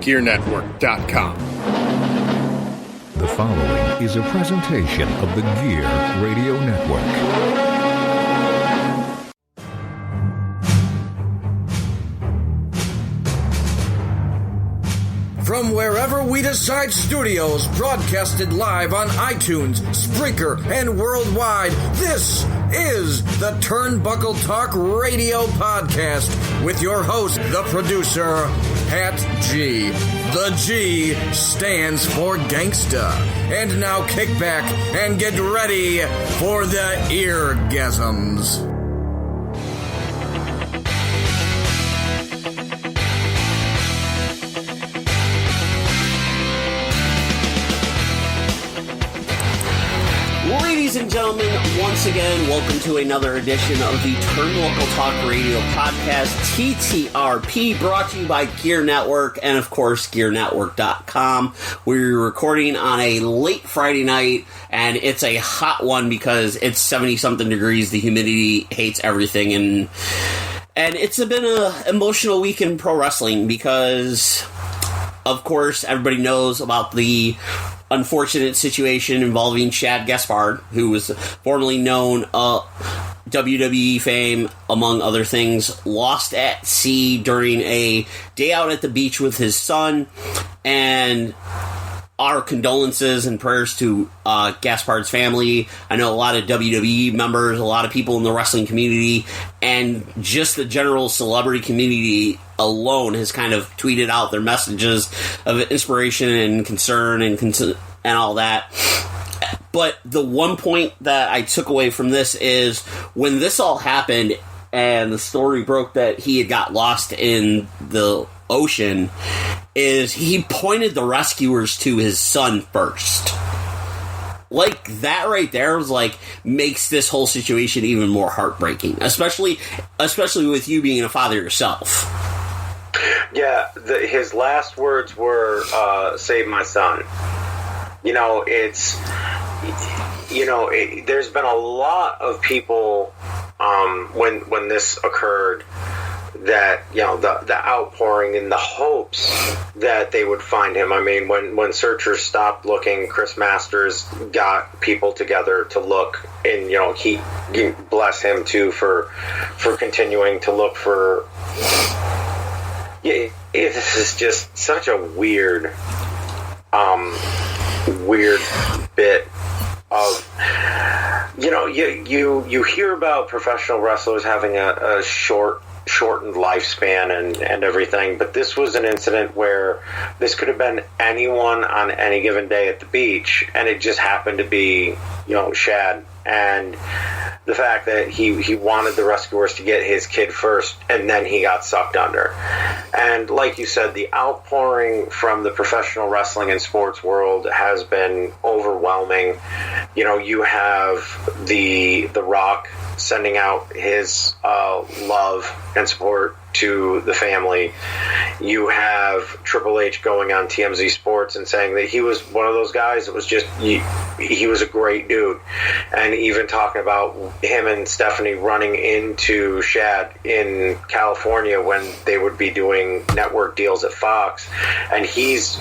GearNetwork.com. The following is a presentation of the Gear Radio Network. From wherever we decide studios, broadcasted live on iTunes, Spreaker, and worldwide, this is the Turnbuckle Talk Radio Podcast with your host, the producer, Pat G. The G stands for gangsta. And now kick back and get ready for the eargasms. Ladies and gentlemen, once again, welcome to another edition of the Turnbuckle Talk Radio Podcast, TTRP, brought to you by Gear Network and, of course, GearNetwork.com. We're recording on a late Friday night, and it's a hot one because it's 70-something degrees, the humidity hates everything, and it's been an emotional week in pro wrestling because, of course, everybody knows about the unfortunate situation involving Shad Gaspard, who was formerly known WWE fame, among other things, lost at sea during a day out at the beach with his son, and our condolences and prayers to Gaspard's family. I know a lot of WWE members, a lot of people in the wrestling community, and just the general celebrity community alone has kind of tweeted out their messages of inspiration and concern and all that. But the one point that I took away from this is when this all happened and the story broke that he had got lost in the ocean, is he pointed the rescuers to his son first. Like, that right there was like, makes this whole situation even more heartbreaking, especially with you being a father yourself. Yeah, his last words were, save my son. You know, there's been a lot of people, when this occurred, that, you know, the outpouring in the hopes that they would find him. I mean, when searchers stopped looking, Chris Masters got people together to look, and, you know, he bless him too for continuing to look for. Yeah, this is just such a weird bit of, you know, you hear about professional wrestlers having a shortened lifespan and everything, but this was an incident where this could have been anyone on any given day at the beach, and it just happened to be, you know, Shad. And the fact that he wanted the rescuers to get his kid first, and then he got sucked under. And like you said, the outpouring from the professional wrestling and sports world has been overwhelming. You know, you have the Rock sending out his love and support to the family. You have Triple H going on TMZ Sports and saying that he was one of those guys that was just, he was a great dude. And even talking about him and Stephanie running into Shad in California when they would be doing network deals at Fox. And he's,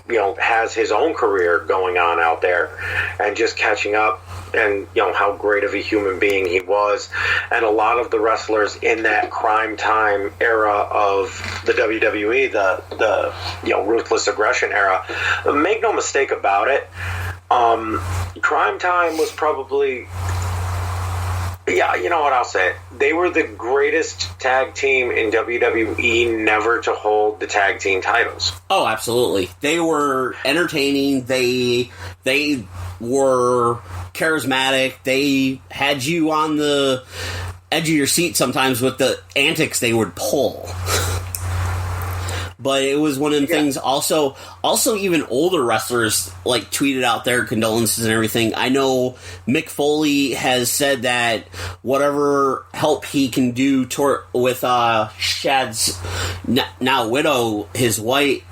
you know, has his own career going on out there and just catching up. And, you know, how great of a human being he was. And a lot of the wrestlers in that crime time era of the WWE, the you know, ruthless aggression era, make no mistake about it, crime time was probably, yeah, you know what, I'll say it. They were the greatest tag team in WWE never to hold the tag team titles. Oh, absolutely. They were entertaining. They were charismatic. They had you on the edge of your seat sometimes with the antics they would pull. But it was one of the things. Also, even older wrestlers like tweeted out their condolences and everything. I know Mick Foley has said that whatever help he can do with Shad's now widow, his wife,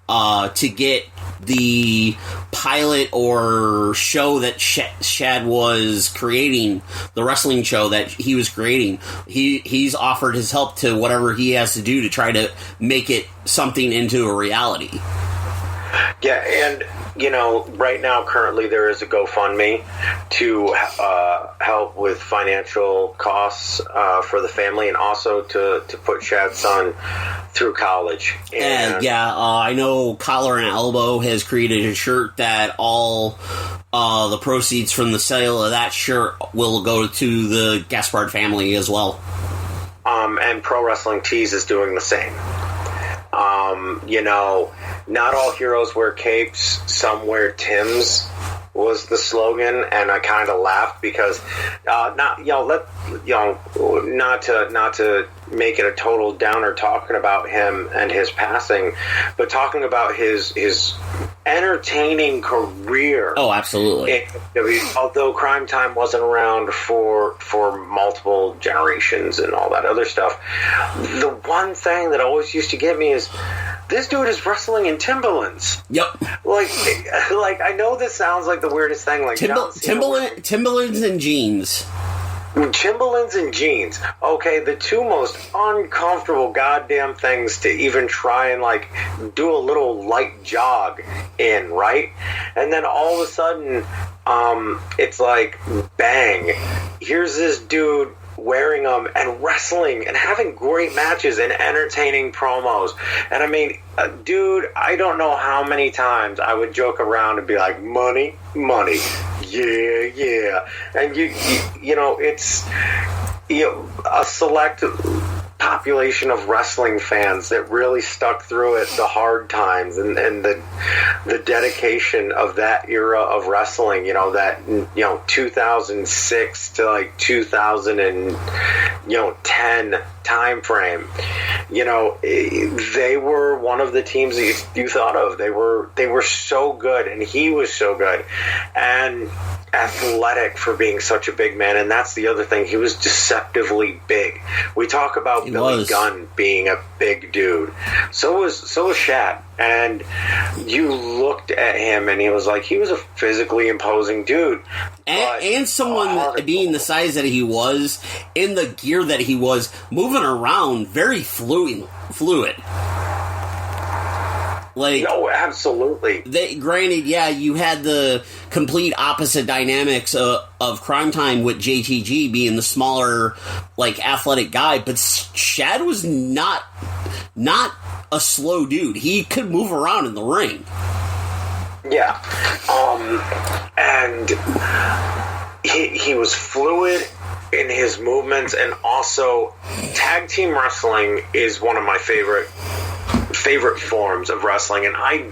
to get the pilot or show that Shad was creating, the wrestling show that he was creating, he's offered his help to whatever he has to do to try to make it something into a reality. Yeah, and right now, currently, there is a GoFundMe to help with financial costs for the family, and also to put Shad's son through college. And I know Collar and Elbow has created a shirt that all the proceeds from the sale of that shirt will go to the Gaspard family as well. And Pro Wrestling Tees is doing the same. Not all heroes wear capes, some wear Tims was the slogan, and I kind of laughed because not to make it a total downer talking about him and his passing, but talking about his entertaining career. Oh, absolutely. Although Crime Time wasn't around for multiple generations and all that other stuff, the one thing that always used to get me is this dude is wrestling in Timberlands. Yep. Like I know this sounds like the weirdest thing. Like Timberlands and jeans. Timberlands and jeans. Okay, the two most uncomfortable goddamn things to even try and do a little light jog in, right? And then all of a sudden, it's like, bang, here's this dude wearing them and wrestling and having great matches and entertaining promos. And I mean, dude, I don't know how many times I would joke around and be like, money, yeah. And it's a select population of wrestling fans that really stuck through it, the hard times and the dedication of that era of wrestling, 2006 to 2010 time frame. They were one of the teams that you thought of. They were so good, and he was so good and athletic for being such a big man. And that's the other thing, he was deceptively big. We talk about Billy Gunn being a big dude. So was Shad. And you looked at him and he was a physically imposing dude. And someone being the size that he was, in the gear that he was, moving around very fluid. Absolutely. Granted, you had the complete opposite dynamics of Crime Time with JTG being the smaller, athletic guy, but Shad was not a slow dude. He could move around in the ring. Yeah. And he was fluid in his movements, and also tag team wrestling is one of my favorite forms of wrestling, and I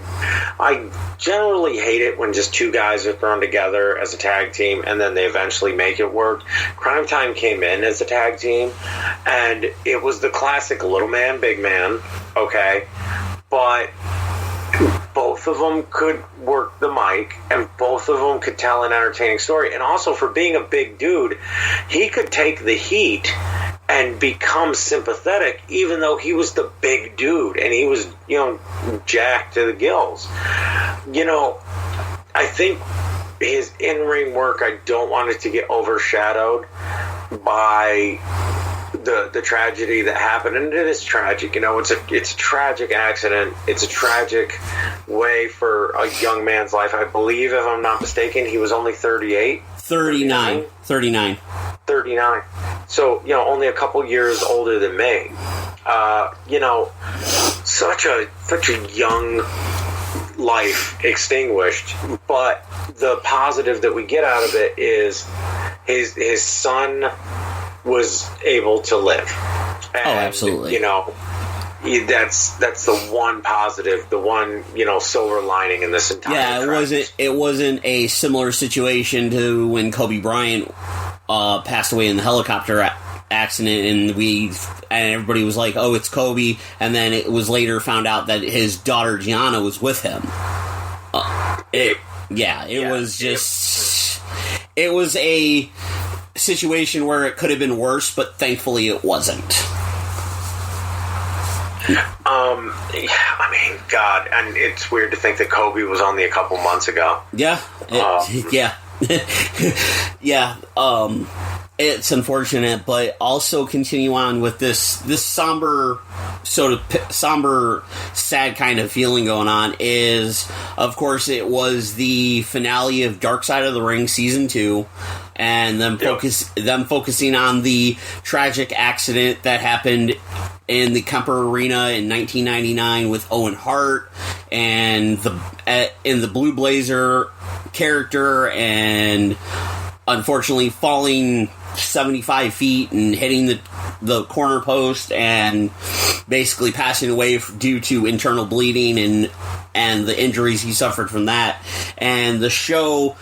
generally hate it when just two guys are thrown together as a tag team and then they eventually make it work. Crime Time came in as a tag team, and it was the classic little man, big man, okay? But both of them could work the mic, and both of them could tell an entertaining story. And also, for being a big dude, he could take the heat and become sympathetic, even though he was the big dude and he was, jacked to the gills. I think his in-ring work, I don't want it to get overshadowed by the tragedy that happened, and it is tragic. It's a tragic accident. It's a tragic way for a young man's life. I believe, if I'm not mistaken, he was only 39. So, only a couple years older than me. Such a young life extinguished. But the positive that we get out of it is his son was able to live. And, absolutely. That's the one positive, the one silver lining in this entire. Yeah, it wasn't a similar situation to when Kobe Bryant passed away in the helicopter accident, and everybody was like, "Oh, it's Kobe," and then it was later found out that his daughter Gianna was with him. It was a situation where it could have been worse, but thankfully it wasn't. I mean, God, and it's weird to think that Kobe was only a couple months ago. Yeah. Yeah. It's unfortunate, but also continue on with this somber, sad kind of feeling going on is, of course, it was the finale of Dark Side of the Ring Season 2, and them focusing on the tragic accident that happened in the Kemper Arena in 1999 with Owen Hart and in the Blue Blazer character, and unfortunately falling 75 feet and hitting the corner post and basically passing away due to internal bleeding and the injuries he suffered from that. And the show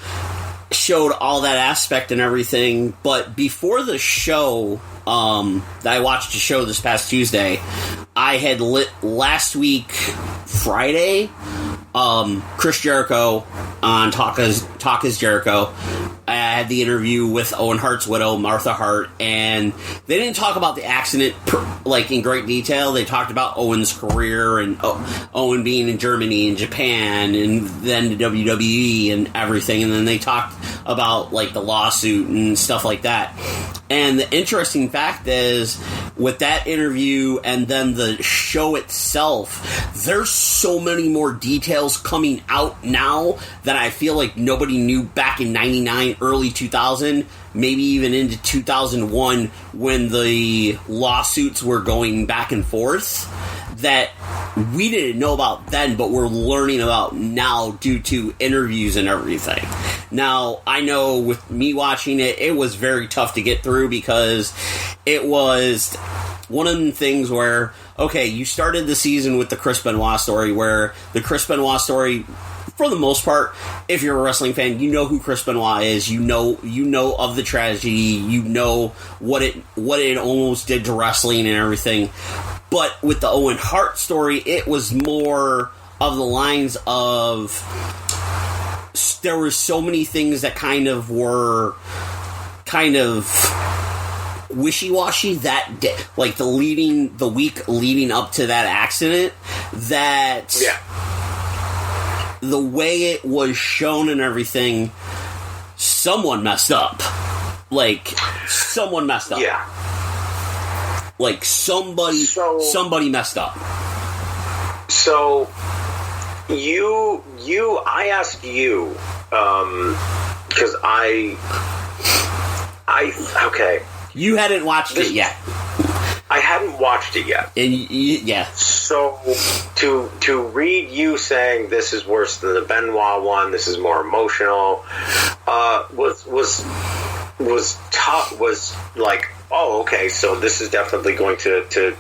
showed all that aspect and everything, but before the show, I watched the show this past Tuesday, I had last week Friday, Chris Jericho on Talk is Jericho. I had the interview with Owen Hart's widow, Martha Hart, and they didn't talk about the accident in great detail. They talked about Owen's career and Owen being in Germany and Japan and then the WWE and everything, and then they talked about the lawsuit and stuff like that. And the interesting fact is, with that interview and then the show itself, there's so many more details coming out now that I feel like nobody knew back in 99, early 2000, maybe even into 2001, when the lawsuits were going back and forth, that we didn't know about then, but we're learning about now due to interviews and everything. Now, I know with me watching it, it was very tough to get through because it was one of the things where, okay, you started the season with the Chris Benoit story, where the Chris Benoit story, for the most part, if you're a wrestling fan, you know who Chris Benoit is. You know of the tragedy. You know what it almost did to wrestling and everything. But with the Owen Hart story, it was more of the lines of there were so many things that were wishy-washy that day, the week leading up to that accident, that the way it was shown and everything, someone messed up. Someone messed up. Yeah. Somebody messed up. So, I asked you, because okay. You hadn't watched it yet. I hadn't watched it yet. And yeah. So to read you saying this is worse than the Benoit one, this is more emotional, was tough. Was like, oh, okay, so this is definitely going to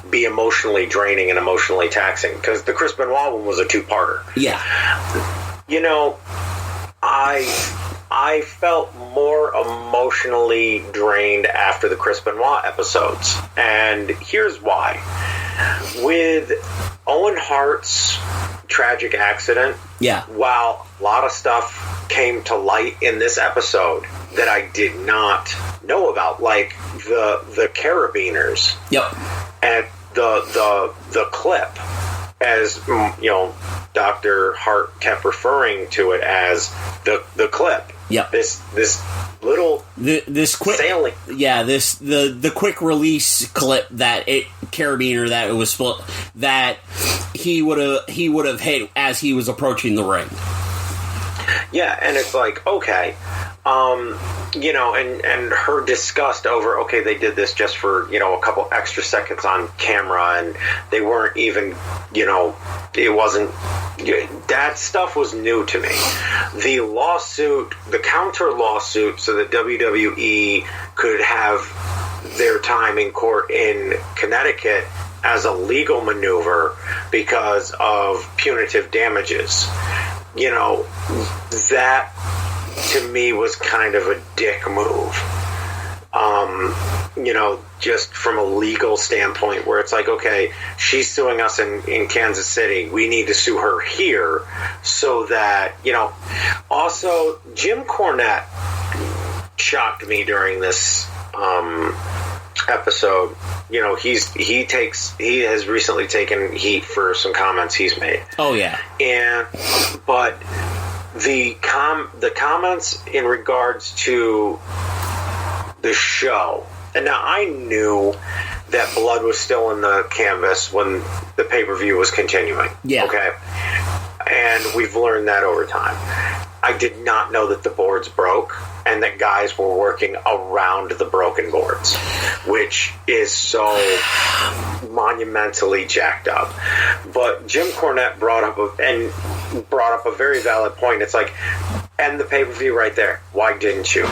be emotionally draining and emotionally taxing, because the Chris Benoit one was a two-parter. Yeah. I felt more emotionally drained after the Chris Benoit episodes, and here's why. With Owen Hart's tragic accident, while a lot of stuff came to light in this episode that I did not know about, like the carabiners, and the clip, as Dr. Hart kept referring to it as the clip. Yep. This little this quick sailing. Yeah, the quick release clip that carabiner that it was split, that he would have hit as he was approaching the ring. Yeah, and it's like, okay, and her disgust over, okay, they did this just for, a couple extra seconds on camera, and they weren't even, it wasn't, that stuff was new to me. The lawsuit, the counter lawsuit, so that WWE could have their time in court in Connecticut as a legal maneuver because of punitive damages. That to me was kind of a dick move. Just from a legal standpoint, where it's like, okay, she's suing us in Kansas City. We need to sue her here so that, Also, Jim Cornette shocked me during this episode, you know, he has recently taken heat for some comments he's made. Oh yeah. But the comments in regards to the show, and now I knew that blood was still in the canvas when the pay-per-view was continuing. Yeah. Okay. And we've learned that over time. I did not know that the boards broke and that guys were working around the broken boards, which is so monumentally jacked up. But Jim Cornette brought up a very valid point. It's like, end the pay-per-view right there. Why didn't you?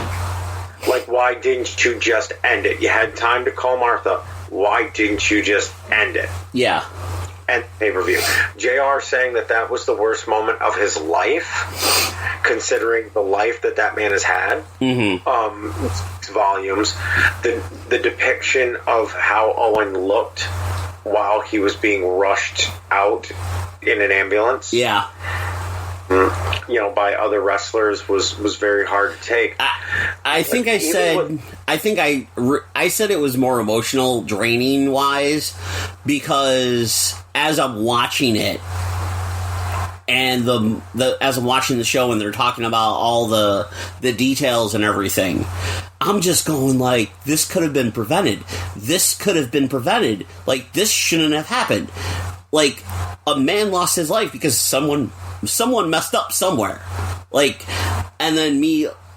Like, why didn't you just end it? You had time to call Martha. Why didn't you just end it? Yeah. And pay-per-view. JR saying that was the worst moment of his life, considering the life that man has had. Mm-hmm. Volumes. The depiction of how Owen looked while he was being rushed out in an ambulance. Yeah. You know, by other wrestlers was very hard to take. I think I said it was more emotional, draining wise, because as I'm watching it, and as I'm watching the show and they're talking about all the details and everything, I'm just going like, this could have been prevented. This could have been prevented. Like, this shouldn't have happened. Like, a man lost his life because someone messed up somewhere. Like, and then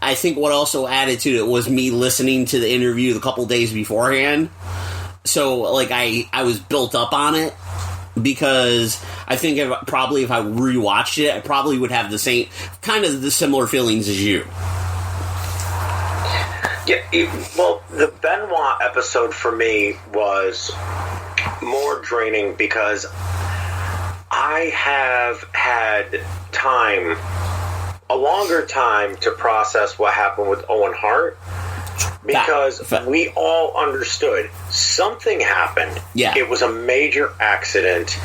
I think what also added to it was me listening to the interview the couple days beforehand. So, like, I was built up on it, because I think if I rewatched it, I probably would have the similar feelings as you. Yeah, well, the Benoit episode for me was more draining because I have had a longer time to process what happened with Owen Hart, because we all understood something happened. Yeah. It was a major accident.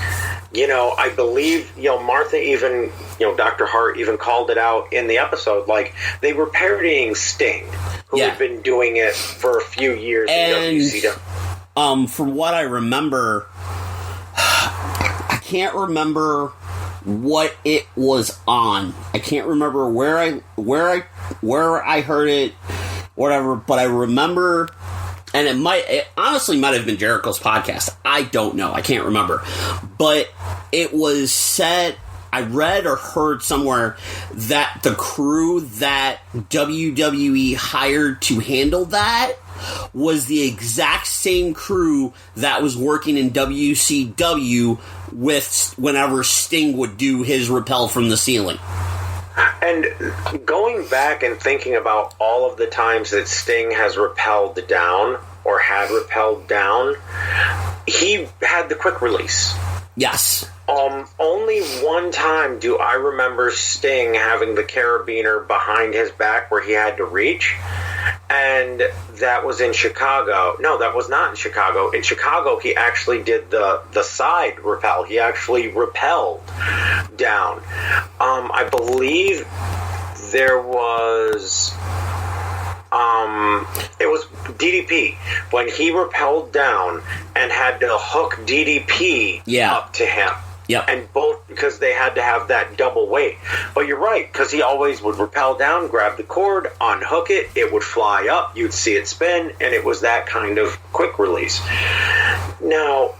You know, I believe, you know, Martha even, you know, Dr. Hart even called it out in the episode. Like, they were parodying Sting, who had been doing it for a few years in WCW. From what I remember, I can't remember what it was on. I can't remember where I heard it, whatever, but I remember, and it honestly might have been Jericho's podcast. I don't know. I can't remember. But it was said, I read or heard somewhere that the crew that WWE hired to handle that was the exact same crew that was working in WCW with whenever Sting would do his rappel from the ceiling. And going back and thinking about all of the times that Sting has rappelled down or had rappelled down, he had the quick release. Yes. Only one time do I remember Sting having the carabiner behind his back where he had to reach, and that was in Chicago. No, that was not in Chicago. In Chicago, he actually did the side rappel. He actually rappelled down. I believe there was... it was DDP when he rappelled down and had to hook DDP up to him. Yep. And both, because they had to have that double weight. But you're right, because he always would rappel down, grab the cord, unhook it, it would fly up, you'd see it spin, and it was that kind of quick release. Now,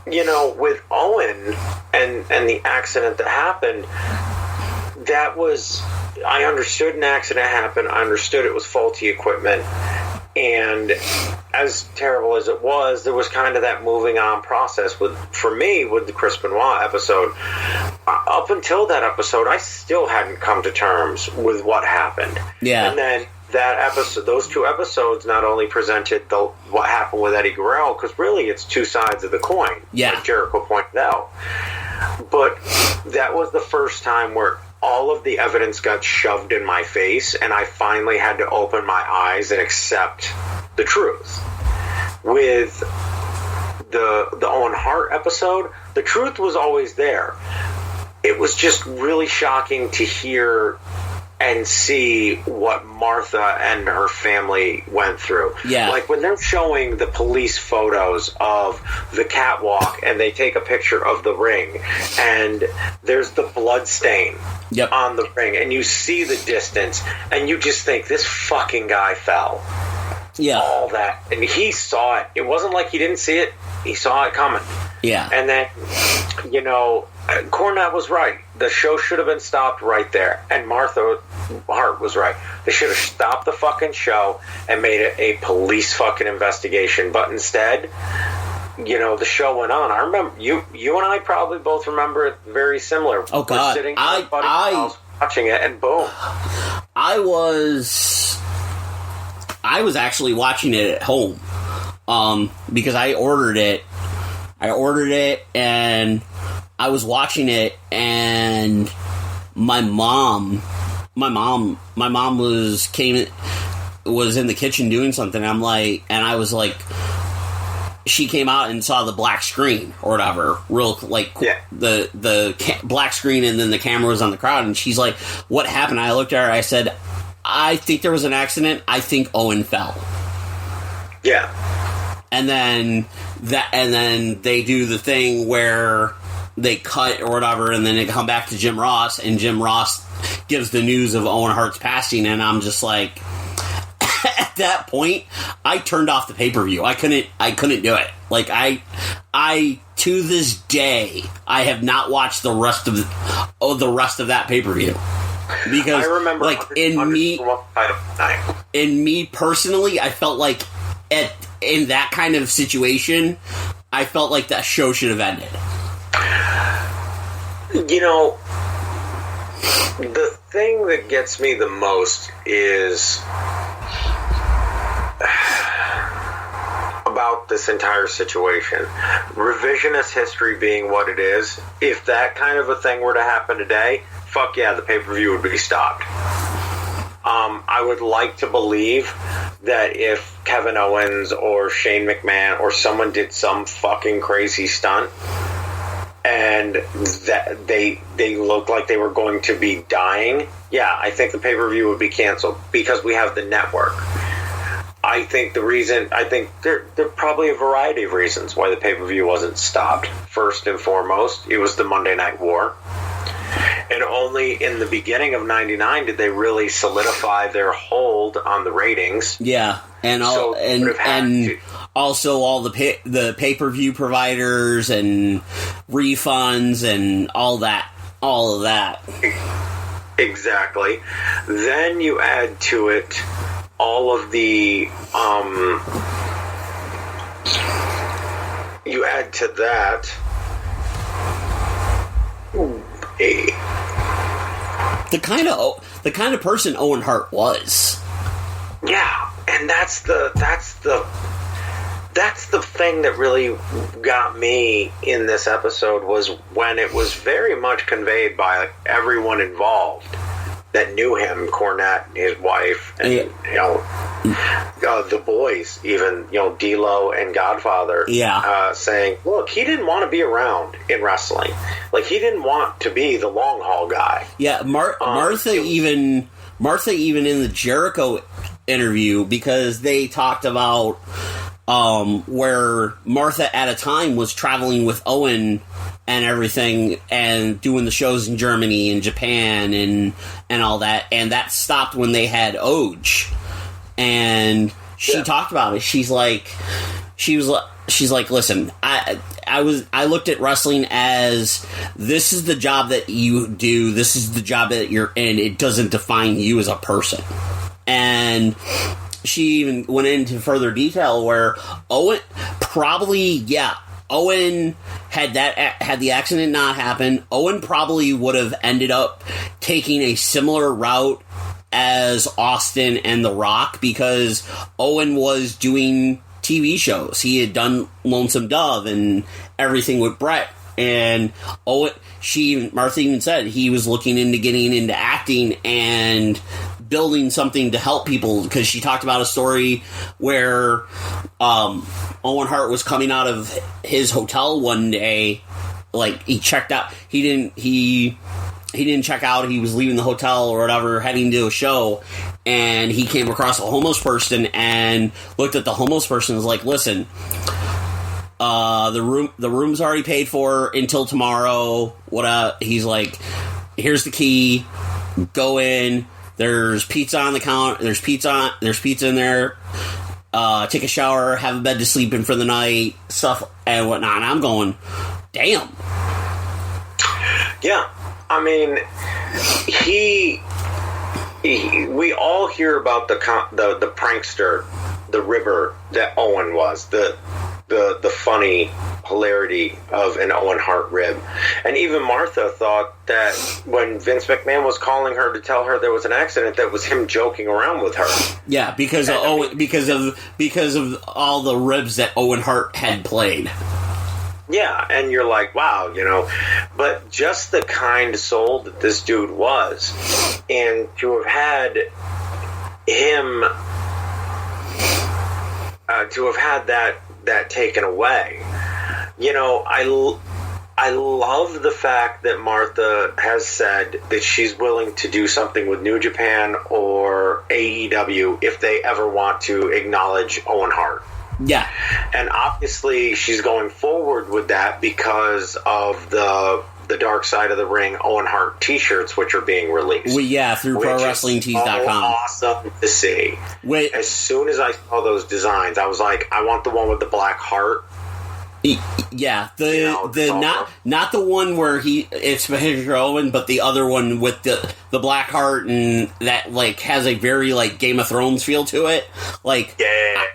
you know, with Owen and the accident that happened, that was... I understood an accident happened. I understood it was faulty equipment. And as terrible as it was, there was kind of that moving on process for me with the Chris Benoit episode. Up until that episode, I still hadn't come to terms with what happened. Yeah. And then that episode, those two episodes not only presented what happened with Eddie Guerrero, because really it's two sides of the coin, like Jericho pointed out. But that was the first time where all of the evidence got shoved in my face, and I finally had to open my eyes and accept the truth. With the Owen Hart episode, the truth was always there. It was just really shocking to hear and see what Martha and her family went through. Yeah. Like when they're showing the police photos of the catwalk and they take a picture of the ring and there's the blood stain on the ring and you see the distance and you just think, this fucking guy fell. Yeah. All that. And he saw it. It wasn't like he didn't see it. He saw it coming. Yeah. And then, you know, Cornette was right. The show should have been stopped right there. And Martha Hart was right. They should have stopped the fucking show and made it a police fucking investigation. But instead, you know, the show went on. I remember you and I probably both remember it very similar. Oh, God. We're sitting in our buddy's house watching it, and boom. I was actually watching it at home because I ordered it. And I was watching it, and my mom was in the kitchen doing something. I was like, she came out and saw the black screen or whatever, the black screen, and then the camera was on the crowd, and she's like, "What happened?" I looked at her. I said, "I think there was an accident. I think Owen fell." Yeah. And then they do the thing where they cut or whatever, and then they come back to Jim Ross, and Jim Ross gives the news of Owen Hart's passing, and I'm just like, at that point, I turned off the pay-per-view. I couldn't do it. Like, I to this day, I have not watched the rest of that pay-per-view. Because I remember, like, in me personally, I felt like in that kind of situation, I felt like that show should have ended. You know, the thing that gets me the most is about this entire situation. Revisionist history being what it is, if that kind of a thing were to happen today, fuck yeah, the pay-per-view would be stopped. I would like to believe that if Kevin Owens or Shane McMahon or someone did some fucking crazy stunt and that they looked like they were going to be dying, yeah, I think the pay-per-view would be canceled because we have the network. I think there are probably a variety of reasons why the pay-per-view wasn't stopped. First and foremost, it was the Monday Night War. And only in the beginning of '99 did they really solidify their hold on the ratings. Yeah, and also all the pay-per-view providers and refunds and all of that. Exactly. Then you add to it all of the you add to that the kind of person Owen Hart was. Yeah, and that's the thing that really got me in this episode, was when it was very much conveyed by everyone involved that knew him, Cornette, his wife, and you know, the boys, even, you know, D'Lo and Godfather, saying, look, he didn't want to be around in wrestling. Like, he didn't want to be the long haul guy. Yeah, Martha even in the Jericho interview, because they talked about where Martha at a time was traveling with Owen and everything, and doing the shows in Germany and Japan and all that, and that stopped when they had Oj. And she talked about it. She's like, listen, I looked at wrestling as, this is the job that you do, this is the job that you're in, it doesn't define you as a person. And she even went into further detail where Owen had the accident not happen, Owen probably would have ended up taking a similar route as Austin and The Rock, because Owen was doing TV shows. He had done Lonesome Dove and everything with Brett. And Martha even said he was looking into getting into acting and building something to help people, because she talked about a story where Owen Hart was coming out of his hotel one day, like, he checked out, he check out. He was leaving the hotel or whatever, heading to a show, and he came across a homeless person and looked at the homeless person and was like, listen, the room's already paid for until tomorrow. He's like, here's the key. Go in. There's pizza on the counter. There's pizza in there. Take a shower, have a bed to sleep in for the night, stuff and whatnot. And I'm going, damn. Yeah, I mean, we all hear about the prankster, the ribber that Owen was, the funny hilarity of an Owen Hart rib. And even Martha thought that when Vince McMahon was calling her to tell her there was an accident, that was him joking around with her. Yeah, because of all the ribs that Owen Hart had played. Yeah, and you're like, wow, but just the kind soul that this dude was, and to have had him, to have had that taken away, I love the fact that Martha has said that she's willing to do something with New Japan or AEW if they ever want to acknowledge Owen Hart. Yeah. And obviously she's going forward with that because of the Dark Side of the Ring Owen Hart t-shirts, which are being released. Through ProWrestlingTees.com. Awesome to see. As soon as I saw those designs, I was like, I want the one with the black heart. Yeah, not the one where it's Mr. Owen, but the other one with the black heart and that has a very Game of Thrones feel to it.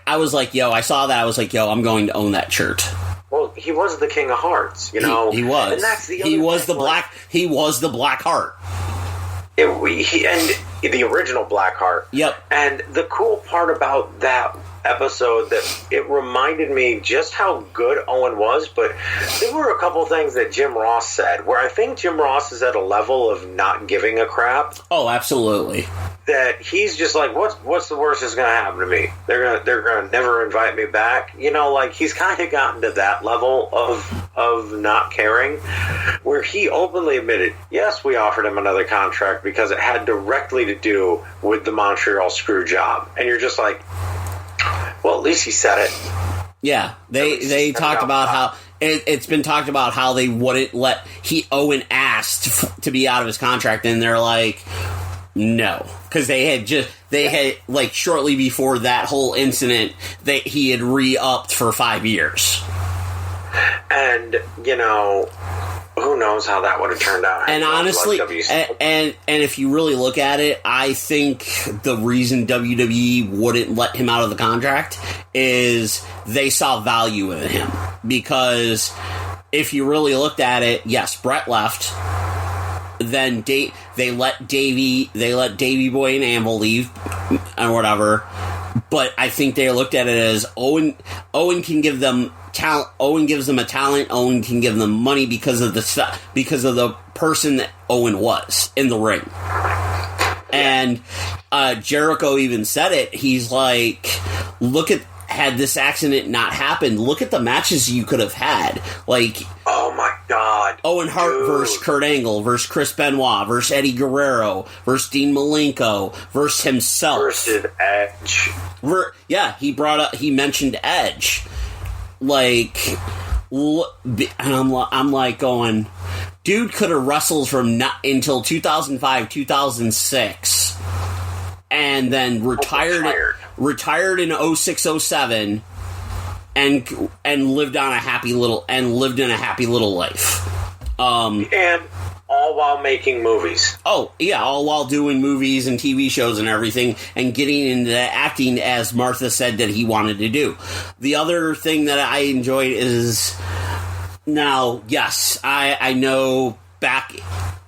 I was like, yo, I saw that. I was like, yo, I'm going to own that shirt. Well, he was the King of Hearts, He was. And that's the other He was the Black Heart. And the original Black Heart. Yep. And the cool part about that episode, that it reminded me just how good Owen was, but there were a couple things that Jim Ross said where I think Jim Ross is at a level of not giving a crap. Oh, absolutely. That he's just like, what's the worst that's going to happen to me? They're gonna never invite me back. He's kind of gotten to that level of not caring, where he openly admitted, yes, we offered him another contract because it had directly to do with the Montreal screw job. And you're just like, well, at least he said it. Yeah, they talked about how it's been talked about how they wouldn't let Owen asked to be out of his contract, and they're like, no, because they had shortly before that whole incident he had re-upped for 5 years, and who knows how that would have turned out. And honestly, and if you really look at it, I think the reason WWE wouldn't let him out of the contract is they saw value in him. Because if you really looked at it, yes, Brett left. Then they let Davey Boy and Anvil leave and whatever. But I think they looked at it as Owen can give them talent. Owen gives them a talent. Owen can give them money because of the person that Owen was in the ring. And Jericho even said it. He's like, had this accident not happened, look at the matches you could have had. Oh my God. Owen Hart versus Kurt Angle versus Chris Benoit versus Eddie Guerrero versus Dean Malenko versus himself. Versus Edge. He mentioned Edge. And I'm like going, dude could have wrestled from until 2005, 2006, and then retired in 06, 07, and lived in a happy little life. And all while making movies. Oh, yeah, all while doing movies and TV shows and everything, and getting into acting, as Martha said that he wanted to do. The other thing that I enjoyed is, now, yes, I know back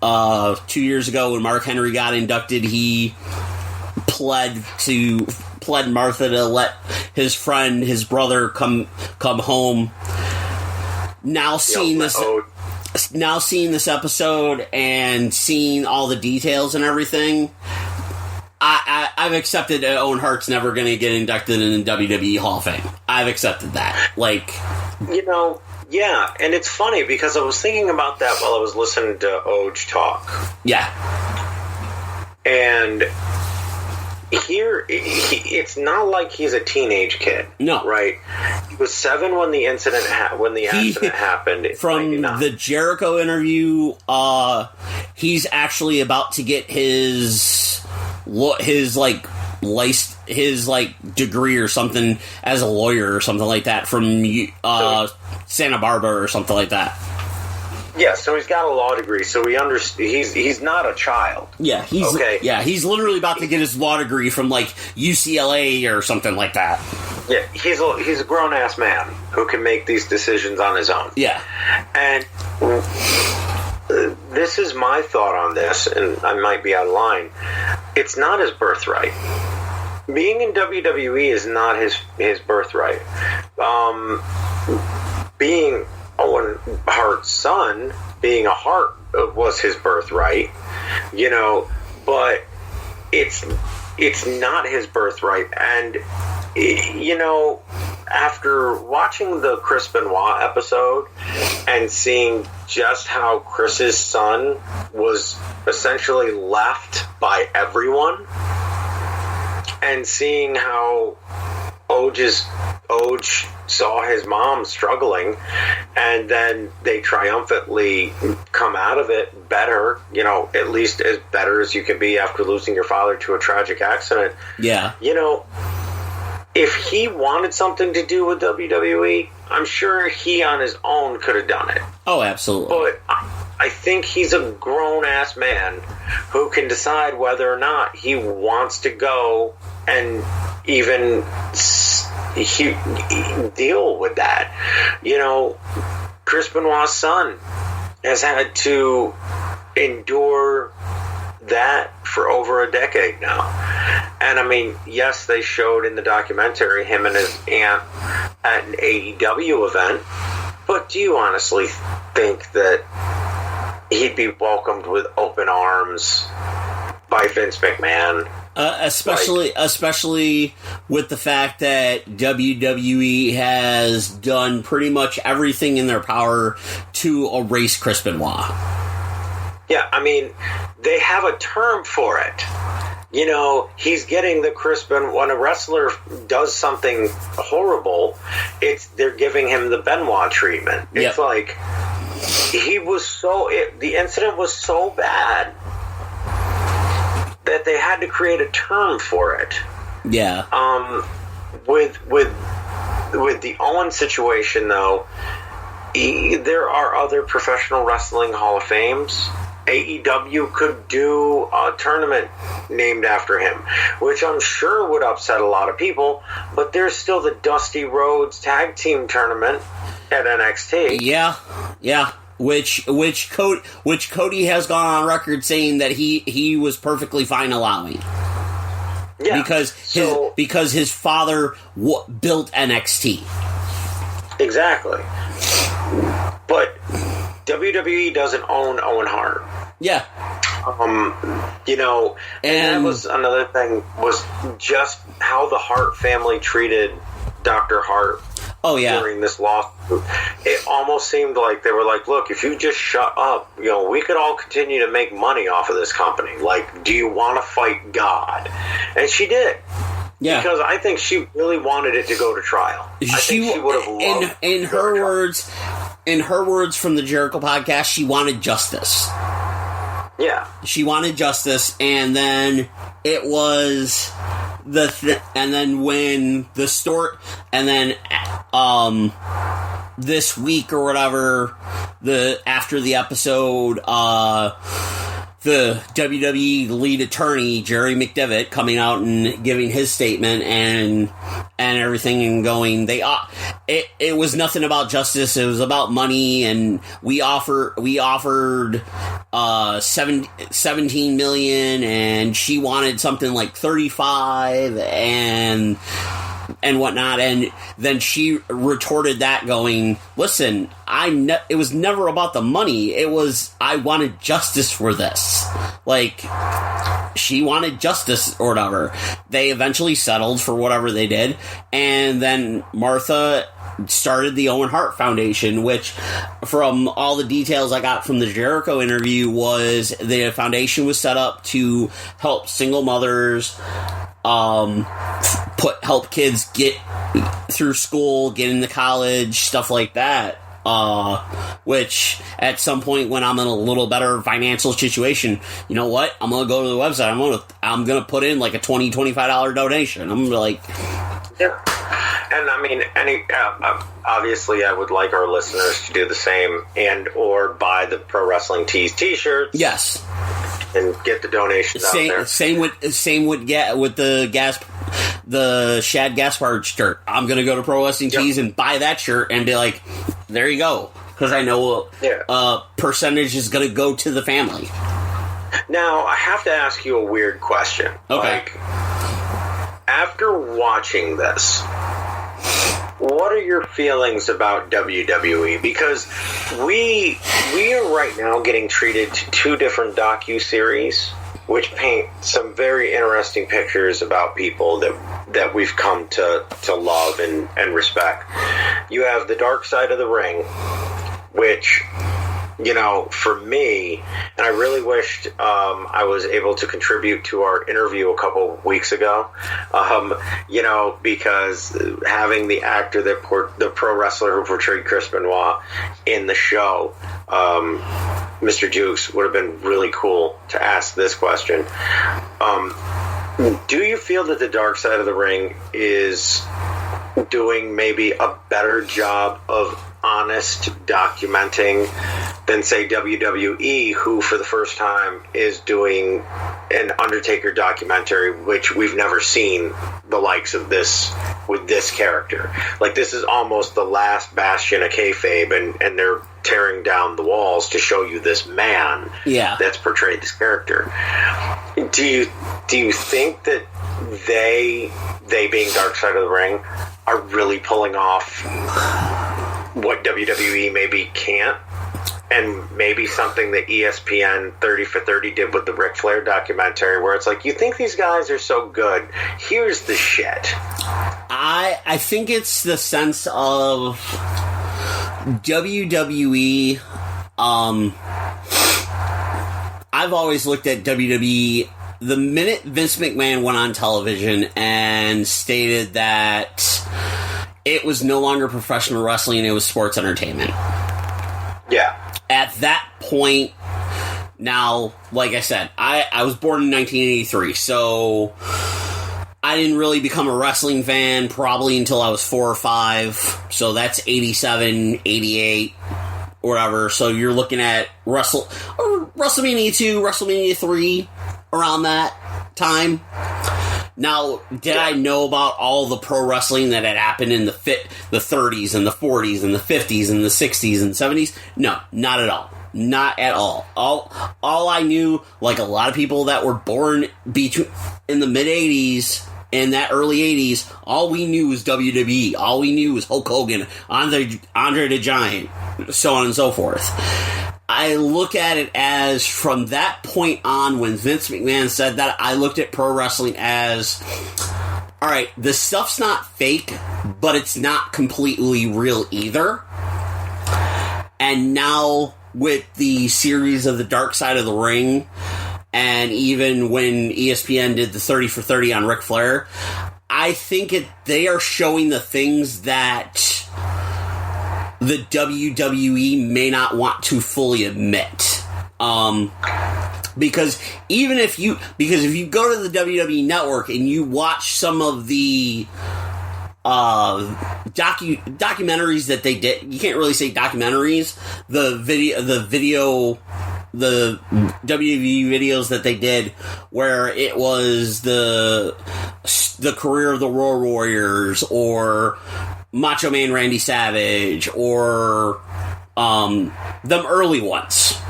2 years ago when Mark Henry got inducted, he pled Martha to let his friend, his brother, come home. Now seeing this episode and seeing all the details and everything, I've accepted that Owen Hart's never going to get inducted in the WWE Hall of Fame. I've accepted that. Yeah, and it's funny because I was thinking about that while I was listening to Oj talk. Yeah. And here, it's not like he's a teenage kid. No. Right? He was 7 when the accident happened. From 99. The Jericho interview, he's actually about to get his degree or something as a lawyer or something like that from Santa Barbara or something like that. Yeah, so he's got a law degree, so he's not a child. Yeah, he's literally about to get his law degree from like UCLA or something like that. Yeah, he's a grown ass man who can make these decisions on his own. Yeah, and this is my thought on this, and I might be out of line. It's not his birthright. Being in WWE is not his birthright. Being Owen Hart's son, being a Hart was his birthright, but it's not his birthright. And after watching the Chris Benoit episode and seeing just how Chris's son was essentially left by everyone, and seeing how Oj saw his mom struggling, and then they triumphantly come out of it better, at least as better as you can be after losing your father to a tragic accident. Yeah. If he wanted something to do with WWE, I'm sure he on his own could have done it. Oh, absolutely. But I think he's a grown-ass man who can decide whether or not he wants to go and even deal with that. Chris Benoit's son has had to endure that for over a decade now. And I mean, yes, they showed in the documentary him and his aunt at an AEW event, but do you honestly think that he'd be welcomed with open arms by Vince McMahon? Especially with the fact that WWE has done pretty much everything in their power to erase Chris Benoit. Yeah, I mean, they have a term for it. He's getting the Chris Benoit. When a wrestler does something horrible, they're giving him the Benoit treatment. It's like the incident was so bad that they had to create a term for it. Yeah. With the Owen situation, though, there are other professional wrestling Hall of Fames. AEW could do a tournament named after him, which I'm sure would upset a lot of people, but there's still the Dusty Rhodes Tag Team Tournament at NXT. Yeah. Which Cody has gone on record saying that he was perfectly fine allowing. Yeah, because his father built NXT. Exactly. But WWE doesn't own Owen Hart. Yeah. And that was another thing, was just how the Hart family treated Dr. Hart. Oh, yeah. During this lawsuit. It almost seemed like they were like, look, if you just shut up, we could all continue to make money off of this company. Like, do you want to fight God? And she did. Yeah. Because I think she really wanted it to go to trial. I think she would have loved in her words from the Jericho podcast, she wanted justice. Yeah. She wanted justice, and then it was and then when the story, and then this week or whatever, after the episode, the WWE lead attorney, Jerry McDevitt, coming out and giving his statement and everything, and going, it was nothing about justice, it was about money, and we offered $17 million, and she wanted something like 35, and and whatnot, and then she retorted that going, listen, it was never about the money, it was, I wanted justice for this. Like, she wanted justice or whatever. They eventually settled for whatever they did, and then Martha started the Owen Hart Foundation, which, from all the details I got from the Jericho interview, was the foundation was set up to help single mothers, help kids get through school, get into college, stuff like that. Which at some point when I'm in a little better financial situation, you know what? I'm gonna go to the website. I'm gonna put in like a $20-$25 donation. I'm like, yeah. And I mean, obviously, I would like our listeners to do the same, and or buy the Pro Wrestling Tees T-shirts. Yes, and get the donations out there. Same with the Shad Gaspard shirt. I'm gonna go to Pro Wrestling Tees and buy that shirt and be like, there you go, because I know a percentage is gonna go to the family. Now, I have to ask you a weird question. Okay. Like, after watching this, what are your feelings about WWE? Because we are right now getting treated to two different docu-series, which paint some very interesting pictures about people that we've come to love and respect. You have the Dark Side of the Ring, which, you know, for me, and I really wished I was able to contribute to our interview a couple weeks ago, you know, because having the actor the pro wrestler who portrayed Chris Benoit in the show, Mr. Jukes, would have been really cool to ask this question. Do you feel that the Dark Side of the Ring is doing maybe a better job of honest documenting than, say, WWE, who for the first time is doing an Undertaker documentary, which we've never seen the likes of this with this character? Like, this is almost the last bastion of kayfabe, and they're tearing down the walls to show you this man that's portrayed this character. Do you think that they being Dark Side of the Ring are really pulling off what WWE maybe can't, and maybe something that ESPN 30 for 30 did with the Ric Flair documentary, where it's like, you think these guys are so good, here's the shit? I think it's the sense of WWE. I've always looked at WWE, the minute Vince McMahon went on television and stated that it was no longer professional wrestling, it was sports entertainment. Yeah. At that point, now, like I said, I was born in 1983, so I didn't really become a wrestling fan probably until I was 4 or 5, so that's 87, 88, or whatever. So you're looking at WrestleMania 2, WrestleMania 3, around that time. Now, did I know about all the pro wrestling that had happened in the 30s and the 40s and the 50s and the 60s and 70s? No, not at all. Not at all. All I knew, like a lot of people that were born in the mid-80s and that early 80s, all we knew was WWE. All we knew was Hulk Hogan, Andre the Giant, so on and so forth. I look at it as, from that point on, when Vince McMahon said that, I looked at pro wrestling as, alright, this stuff's not fake, but it's not completely real either. And now, with the series of the Dark Side of the Ring, and even when ESPN did the 30 for 30 on Ric Flair, I think they are showing the things that the WWE may not want to fully admit. Because if you go to the WWE Network and you watch some of the documentaries that they did, you can't really say documentaries, the WWE videos that they did, where it was the career of the Road Warriors, or Macho Man Randy Savage, or them early ones,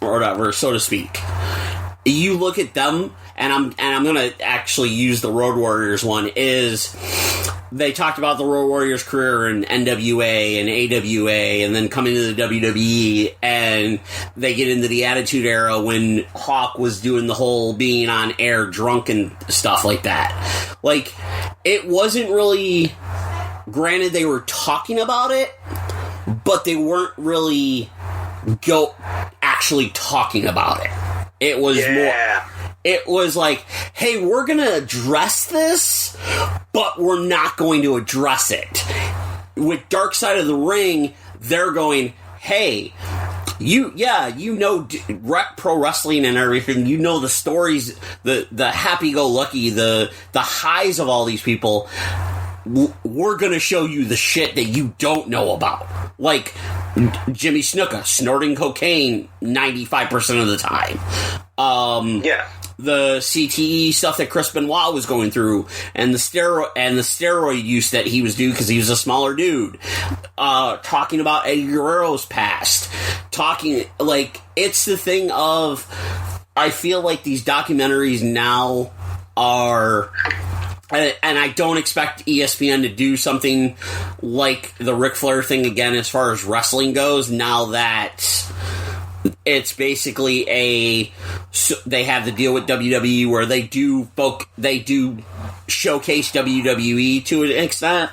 or whatever, so to speak. You look at them, and I'm gonna actually use the Road Warriors one, is they talked about the Road Warriors' career in NWA and AWA, and then coming to the WWE, and they get into the Attitude Era when Hawk was doing the whole being on air drunk and stuff like that. Like, it wasn't really... Granted, they were talking about it, but they weren't really actually talking about it. It was more... It was like, hey, we're going to address this, but we're not going to address it. With Dark Side of the Ring, they're going, hey, you know pro wrestling and everything. You know the stories, the happy-go-lucky, the highs of all these people. We're going to show you the shit that you don't know about. Like Jimmy Snuka snorting cocaine 95% of the time. The CTE stuff that Chris Benoit was going through, and the steroid use that he was doing because he was a smaller dude. Talking about Eddie Guerrero's past. It's the thing of, I feel like these documentaries now are... And I don't expect ESPN to do something like the Ric Flair thing again as far as wrestling goes, now that it's basically they have the deal with WWE where they do showcase WWE to an extent.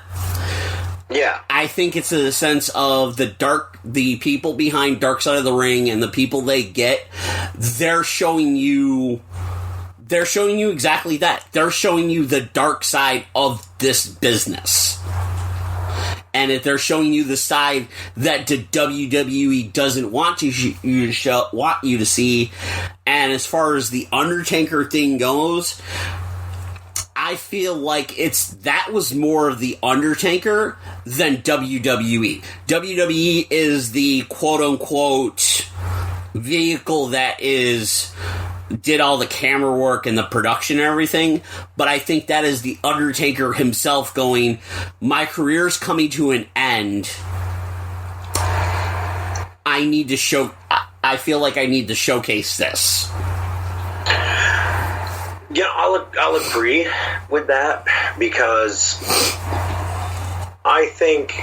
Yeah. I think it's in the sense of the people behind Dark Side of the Ring and the people they get, they're showing you exactly that. They're showing you the dark side of this business. And if they're showing you the side that the WWE doesn't want you to see. And as far as the Undertaker thing goes, I feel like that was more of the Undertaker than WWE. WWE is the quote-unquote vehicle that did all the camera work and the production and everything, but I think that is the Undertaker himself going, my career's coming to an end. I feel like I need to showcase this. Yeah, I'll agree with that, because I think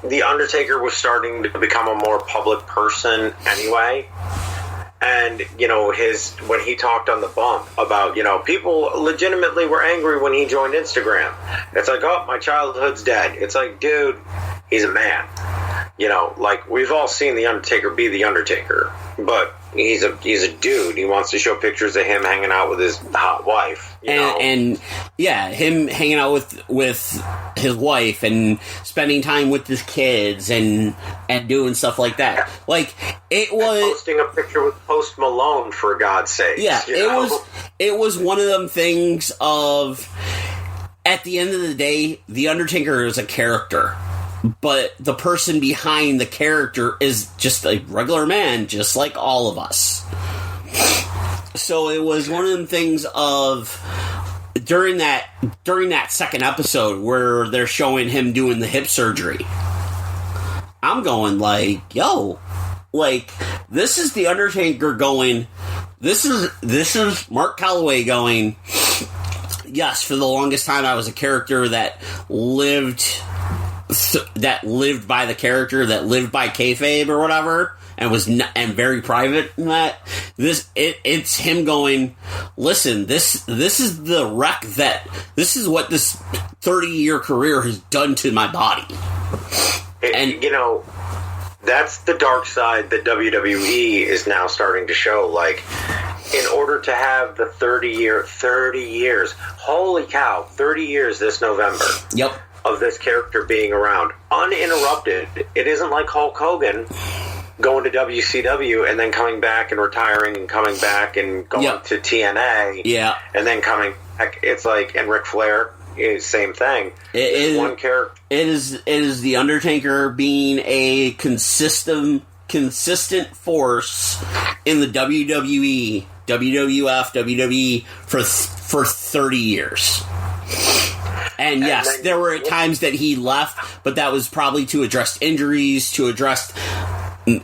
the Undertaker was starting to become a more public person anyway. And, when he talked on the bump about, people legitimately were angry when he joined Instagram. It's like, oh, my childhood's dead. It's like, dude, he's a man. We've all seen the Undertaker be the Undertaker, but he's a dude. He wants to show pictures of him hanging out with his hot wife. And him hanging out with his wife and spending time with his kids and doing stuff like that. Like, it was... And posting a picture with Post Malone, for God's sake. Yeah, it was one of them things of, at the end of the day, The Undertaker is a character. But the person behind the character is just a regular man, just like all of us. So it was one of them things of, during that second episode where they're showing him doing the hip surgery, I'm going like, yo, like, this is the Undertaker going, this is Mark Calloway going, yes, for the longest time I was a character that lived by the character, that lived by kayfabe or whatever, and was and very private in that. It's him going, listen, this is the wreck this is what this 30-year career has done to my body. That's the dark side that WWE is now starting to show. Like, in order to have the 30 years, holy cow, 30 years this November. Yep. Of this character being around uninterrupted. It isn't like Hulk Hogan going to WCW and then coming back and retiring and coming back and going to TNA. Yeah. And then coming back. It's like, and Ric Flair is same thing. It is one character. It is the Undertaker being a consistent force in the WWE, WWF, WWE for 30 years. And yes, there were times that he left, but that was probably to address injuries, to address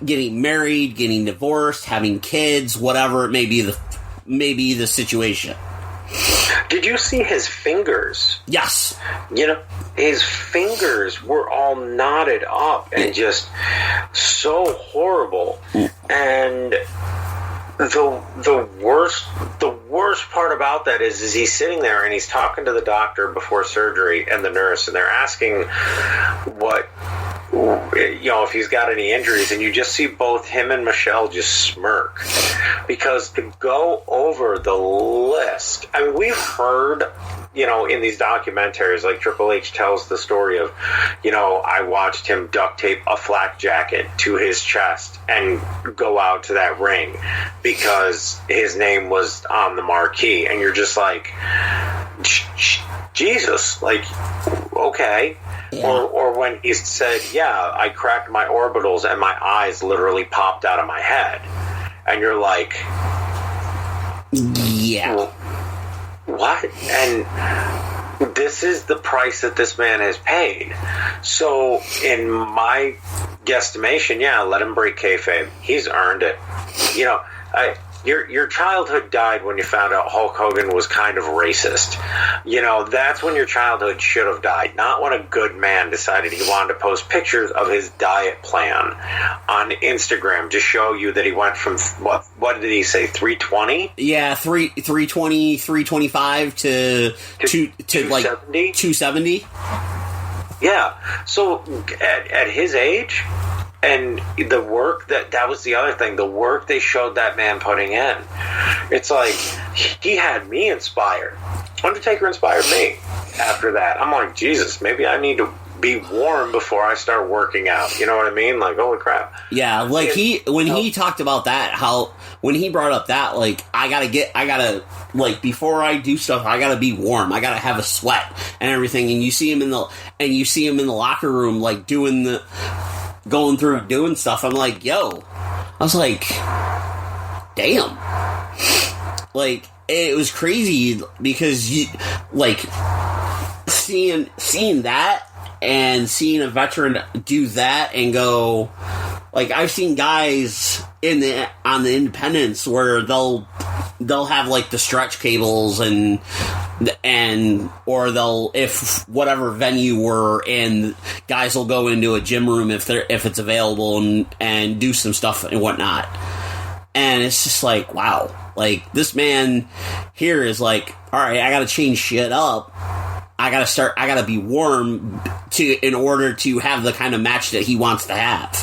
getting married, getting divorced, having kids, whatever it may be the situation. Did you see his fingers? Yes. his fingers were all knotted up and just so horrible. And the worst part about that is he's sitting there and he's talking to the doctor before surgery and the nurse, and they're asking what, if he's got any injuries, and you just see both him and Michelle just smirk, because to go over the list, I mean, we've heard, in these documentaries, like Triple H tells the story of, I watched him duct tape a flak jacket to his chest and go out to that ring because his name was on the marquee, and you're just like, Jesus, like, okay. Yeah. Or when he said, I cracked my orbitals and my eyes literally popped out of my head. And you're like, yeah. What? And this is the price that this man has paid. So, in my guesstimation, let him break kayfabe. He's earned it. Your childhood died when you found out Hulk Hogan was kind of racist. That's when your childhood should have died, not when a good man decided he wanted to post pictures of his diet plan on Instagram to show you that he went from, what did he say, 320? Yeah, 320, 325 to 270? 270. Yeah, so at his age... And the work that was the other thing, the work they showed that man putting in. It's like, he had me inspired. Undertaker inspired me after that. I'm like, Jesus, maybe I need to be warm before I start working out. You know what I mean? Like, holy crap. Yeah, like he talked about that, when he brought up that, like, I gotta, like, before I do stuff, I gotta be warm. I gotta have a sweat and everything. And you see him in the locker room, like, going through doing stuff. I'm like, yo. I was like, damn. Like, it was crazy because seeing that and seeing a veteran do that and go, like, I've seen guys on the independents where they'll have, like, the stretch cables or they'll, if whatever venue we're in, guys will go into a gym room if it's available and do some stuff and whatnot. And it's just like, wow, like, this man here is like, all right, I gotta change shit up. I gotta be warm in order to have the kind of match that he wants to have.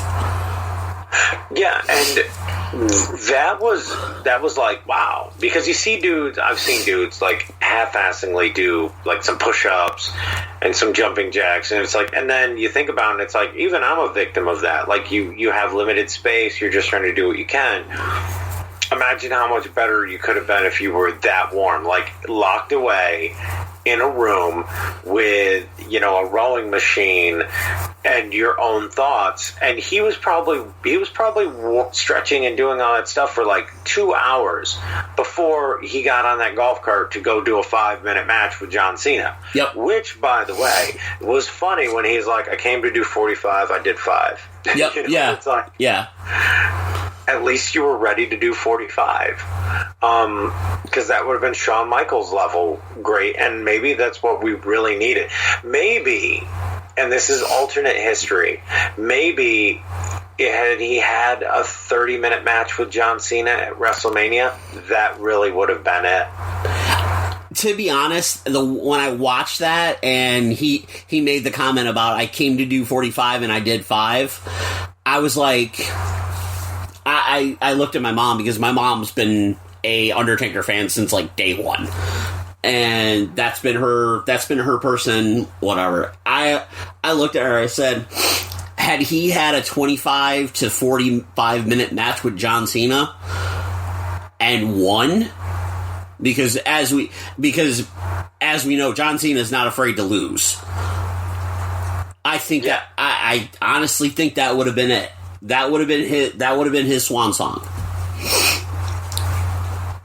Yeah, and that was like, wow, because I've seen dudes like half-assingly do like some push-ups and some jumping jacks, and it's like, and then you think about it, it's like, even I'm a victim of that. Like, you have limited space, you're just trying to do what you can. Imagine how much better you could have been if you were that warm, like locked away in a room with, a rowing machine and your own thoughts. And he was probably stretching and doing all that stuff for like 2 hours before he got on that golf cart to go do a 5-minute match with John Cena. Yep. Which, by the way, was funny when he's like, I came to do 45, I did 5. Yep. Yeah. It's like, yeah. At least you were ready to do 45. Because that would have been Shawn Michaels level great, and maybe that's what we really needed. Maybe, and this is alternate history, maybe had he had a 30-minute match with John Cena at WrestleMania, that really would have been it. To be honest, when I watched that and he made the comment about I came to do 45 and I did 5, I was like, I looked at my mom, because my mom's been a Undertaker fan since like day one, and that's been her person, whatever. I looked at her, I said, had he had a 25 to 45 minute match with John Cena and won, because as we know, John Cena is not afraid to lose. I think that I honestly think that would have been it. That would have been his swan song.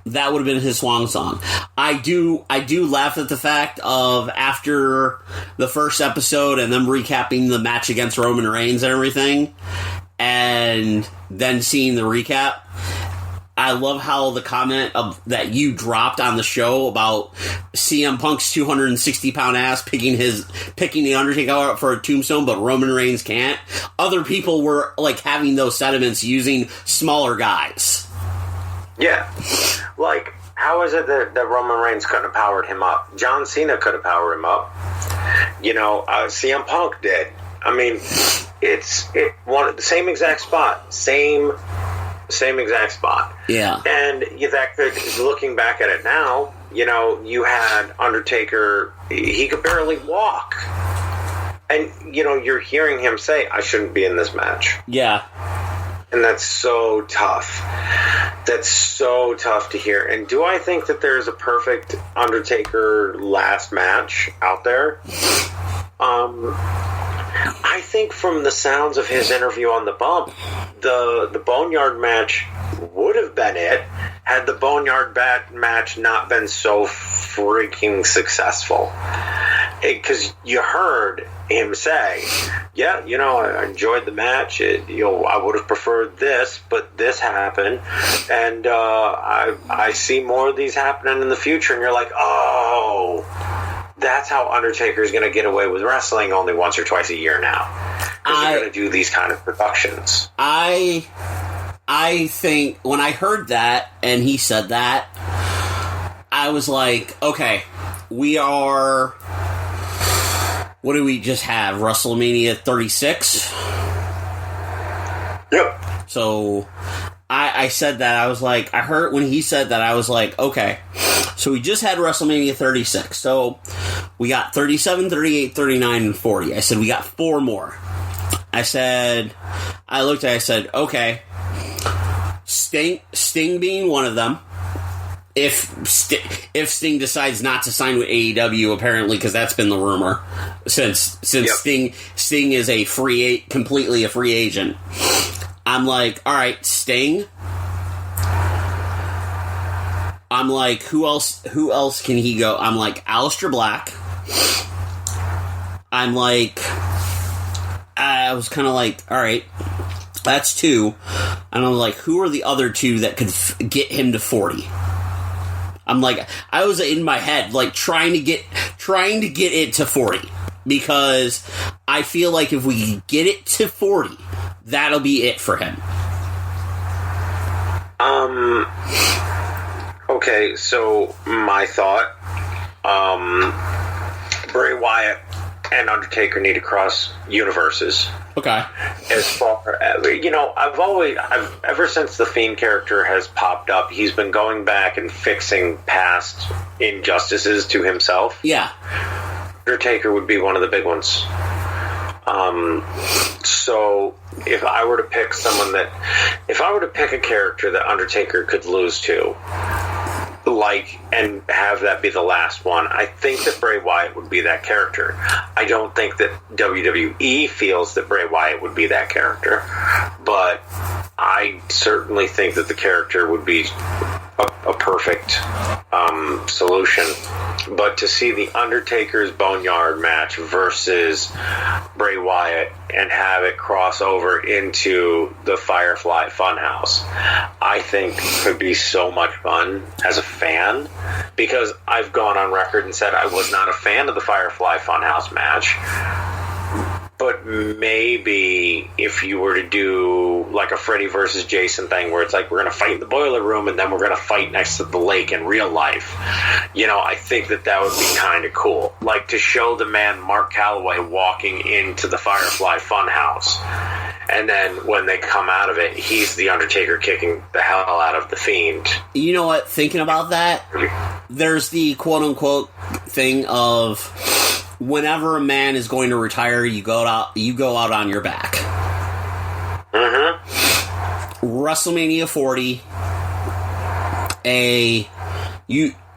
That would have been his swan song. I do laugh at the fact of, after the first episode and them recapping the match against Roman Reigns and everything, and then seeing the recap, I love how the comment that you dropped on the show about CM Punk's 260-pound ass picking the Undertaker out for a tombstone, but Roman Reigns can't. Other people were like having those sentiments using smaller guys. Yeah. Like, how is it that Roman Reigns couldn't have powered him up? John Cena could have powered him up. CM Punk did. I mean, it's the same exact spot. Same exact spot. Yeah. And that could, looking back at it now, you had Undertaker, he could barely walk. And, you're hearing him say, I shouldn't be in this match. Yeah. And that's so tough. That's so tough to hear. And do I think that there's a perfect Undertaker last match out there? I think from the sounds of his interview on the Bump, the Boneyard match would have been it had the Boneyard match not been so freaking successful. Because you heard him say, yeah, I enjoyed the match. I would have preferred this, but this happened. And I see more of these happening in the future. And you're like, oh, that's how Undertaker's going to get away with wrestling only once or twice a year now. Because they're going to do these kind of productions. I think when I heard that and he said that, I was like, okay, we are... What do we just have? WrestleMania 36? Yep. So, I said that. I was like, I heard when he said that, I was like, okay. So, we just had WrestleMania 36. So, we got 37, 38, 39, and 40. I said, we got 4 more. I said, okay. Sting being one of them. If Sting decides not to sign with AEW, apparently, because that's been the rumor since yep. Sting is completely a free agent. I'm like, all right, Sting. I'm like, who else can he go? I'm like, Aleister Black. I'm like, I was kind of like, all right, that's 2. And I'm like, who are the other 2 that could get him to 40? I'm like, I was in my head, like, trying to get it to 40. Because I feel like if we get it to 40, that'll be it for him. Okay, so my thought, Bray Wyatt and Undertaker need to cross universes. Okay. As far as, I've ever since the Fiend character has popped up, he's been going back and fixing past injustices to himself. Yeah. Undertaker would be one of the big ones. So if I were to pick a character that Undertaker could lose to, and have that be the last one, I think that Bray Wyatt would be that character. I don't think that WWE feels that Bray Wyatt would be that character, but I certainly think that the character would be a perfect solution. But to see the Undertaker's Boneyard match versus Bray Wyatt and have it cross over into the Firefly Funhouse, I think could be so much fun as a fan, because I've gone on record and said I was not a fan of the Firefly Funhouse match. But maybe if you were to do like a Freddy versus Jason thing where it's like we're going to fight in the boiler room and then we're going to fight next to the lake in real life, I think that would be kind of cool. Like to show the man Mark Calloway walking into the Firefly Funhouse, and then when they come out of it, he's the Undertaker kicking the hell out of the Fiend. You know what? Thinking about that, there's the quote-unquote thing of whenever a man is going to retire, you go out on your back. Mm-hmm. WrestleMania 40,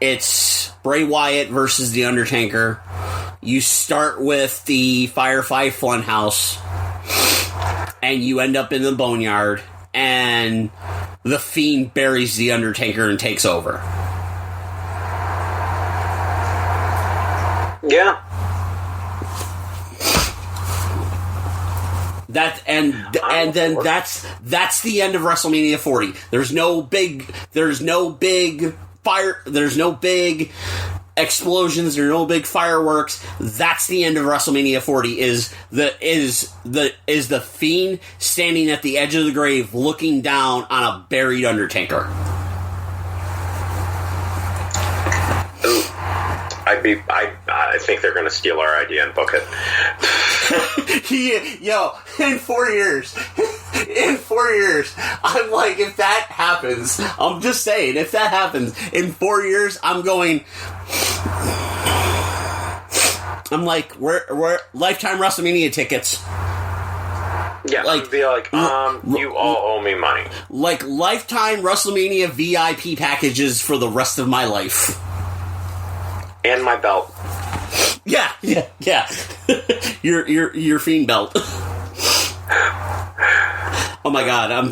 it's Bray Wyatt versus The Undertaker. You start with the Firefly Funhouse, and you end up in the Boneyard, and the Fiend buries The Undertaker and takes over. Yeah. then that's the end of WrestleMania 40. There's no big fire. There's no big explosions. There's no big fireworks. That's the end of WrestleMania 40. Is the Fiend standing at the edge of the grave, looking down on a buried Undertaker. I think they're going to steal our idea and book it. In 4 years, I'm like, if that happens, I'm just saying, if that happens, in 4 years, I'm like, we're Lifetime WrestleMania tickets. Yeah, like, I'd be like, you all owe me money. Like, Lifetime WrestleMania VIP packages for the rest of my life. And my belt. Yeah. your Fiend belt. Oh my god, I'm